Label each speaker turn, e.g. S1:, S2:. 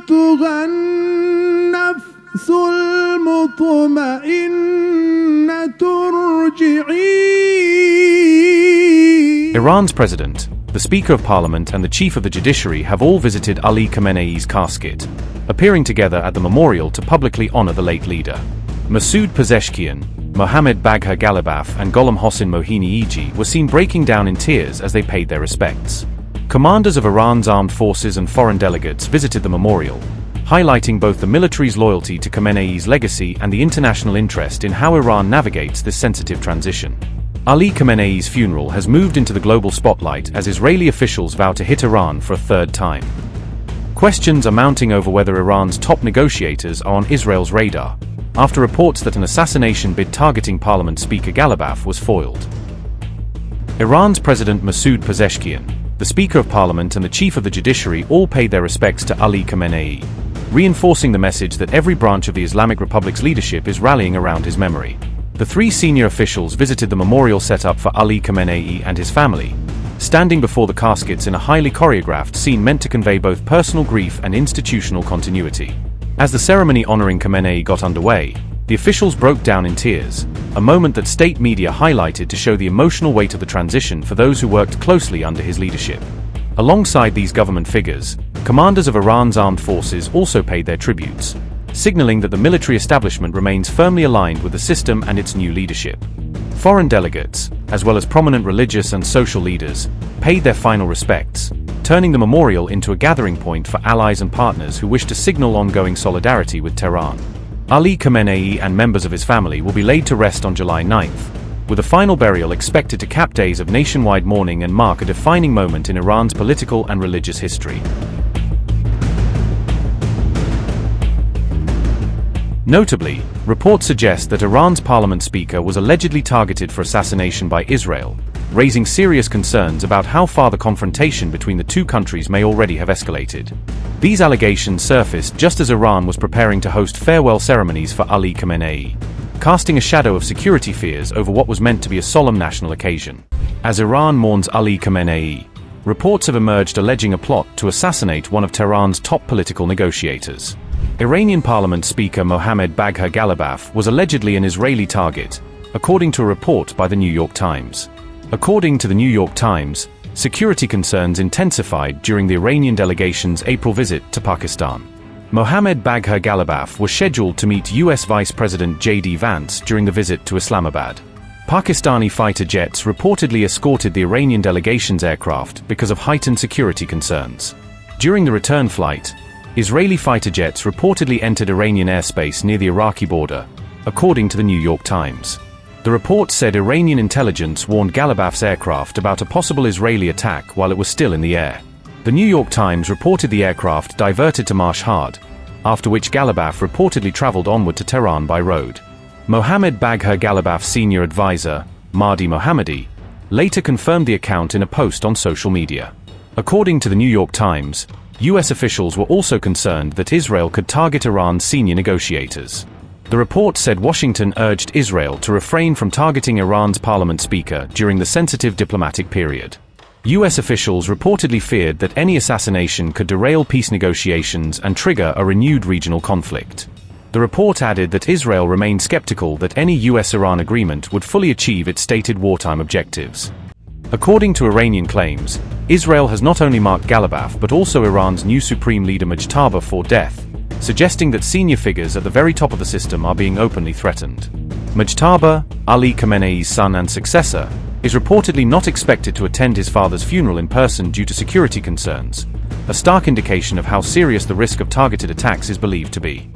S1: أيتها النفس المطمئنة ارجعي.
S2: Iran's president, the Speaker of Parliament and the Chief of the Judiciary have all visited Ali Khamenei's casket, appearing together at the memorial to publicly honor the late leader. Masoud Pezeshkian, Mohammad Bagher Ghalibaf and Gholamhossein Mohseni-Ejei were seen breaking down in tears as they paid their respects. Commanders of Iran's armed forces and foreign delegates visited the memorial, highlighting both the military's loyalty to Khamenei's legacy and the international interest in how Iran navigates this sensitive transition. Ali Khamenei's funeral has moved into the global spotlight as Israeli officials vow to hit Iran for a third time. Questions are mounting over whether Iran's top negotiators are on Israel's radar, after reports that an assassination bid targeting Parliament Speaker Ghalibaf was foiled. Iran's President Masoud Pezeshkian, the Speaker of Parliament and the Chief of the Judiciary all paid their respects to Ali Khamenei, reinforcing the message that every branch of the Islamic Republic's leadership is rallying around his memory. The three senior officials visited the memorial set up for Ali Khamenei and his family, standing before the caskets in a highly choreographed scene meant to convey both personal grief and institutional continuity. As the ceremony honoring Khamenei got underway, the officials broke down in tears, a moment that state media highlighted to show the emotional weight of the transition for those who worked closely under his leadership. Alongside these government figures, commanders of Iran's armed forces also paid their tributes, signaling that the military establishment remains firmly aligned with the system and its new leadership. Foreign delegates, as well as prominent religious and social leaders, paid their final respects, turning the memorial into a gathering point for allies and partners who wish to signal ongoing solidarity with Tehran. Ali Khamenei and members of his family will be laid to rest on July 9th, with a final burial expected to cap days of nationwide mourning and mark a defining moment in Iran's political and religious history. Notably, reports suggest that Iran's parliament speaker was allegedly targeted for assassination by Israel, raising serious concerns about how far the confrontation between the two countries may already have escalated. These allegations surfaced just as Iran was preparing to host farewell ceremonies for Ali Khamenei, casting a shadow of security fears over what was meant to be a solemn national occasion. As Iran mourns Ali Khamenei, reports have emerged alleging a plot to assassinate one of Tehran's top political negotiators. Iranian Parliament Speaker Mohammad Bagher Ghalibaf was allegedly an Israeli target, according to a report by the New York Times. According to the New York Times, security concerns intensified during the Iranian delegation's April visit to Pakistan. Mohammad Bagher Ghalibaf was scheduled to meet US Vice President J.D. Vance during the visit to Islamabad. Pakistani fighter jets reportedly escorted the Iranian delegation's aircraft because of heightened security concerns. During the return flight, Israeli fighter jets reportedly entered Iranian airspace near the Iraqi border, according to the New York Times. The report said Iranian intelligence warned Ghalibaf's aircraft about a possible Israeli attack while it was still in the air. The New York Times reported the aircraft diverted to Mashhad, after which Ghalibaf reportedly traveled onward to Tehran by road. Mohammad Bagher Ghalibaf's senior advisor, Mahdi Mohammadi, later confirmed the account in a post on social media. According to the New York Times, US officials were also concerned that Israel could target Iran's senior negotiators. The report said Washington urged Israel to refrain from targeting Iran's parliament speaker during the sensitive diplomatic period. US officials reportedly feared that any assassination could derail peace negotiations and trigger a renewed regional conflict. The report added that Israel remained skeptical that any US-Iran agreement would fully achieve its stated wartime objectives. According to Iranian claims, Israel has not only marked Ghalibaf but also Iran's new supreme leader Mojtaba for death, suggesting that senior figures at the very top of the system are being openly threatened. Mojtaba, Ali Khamenei's son and successor, is reportedly not expected to attend his father's funeral in person due to security concerns, a stark indication of how serious the risk of targeted attacks is believed to be.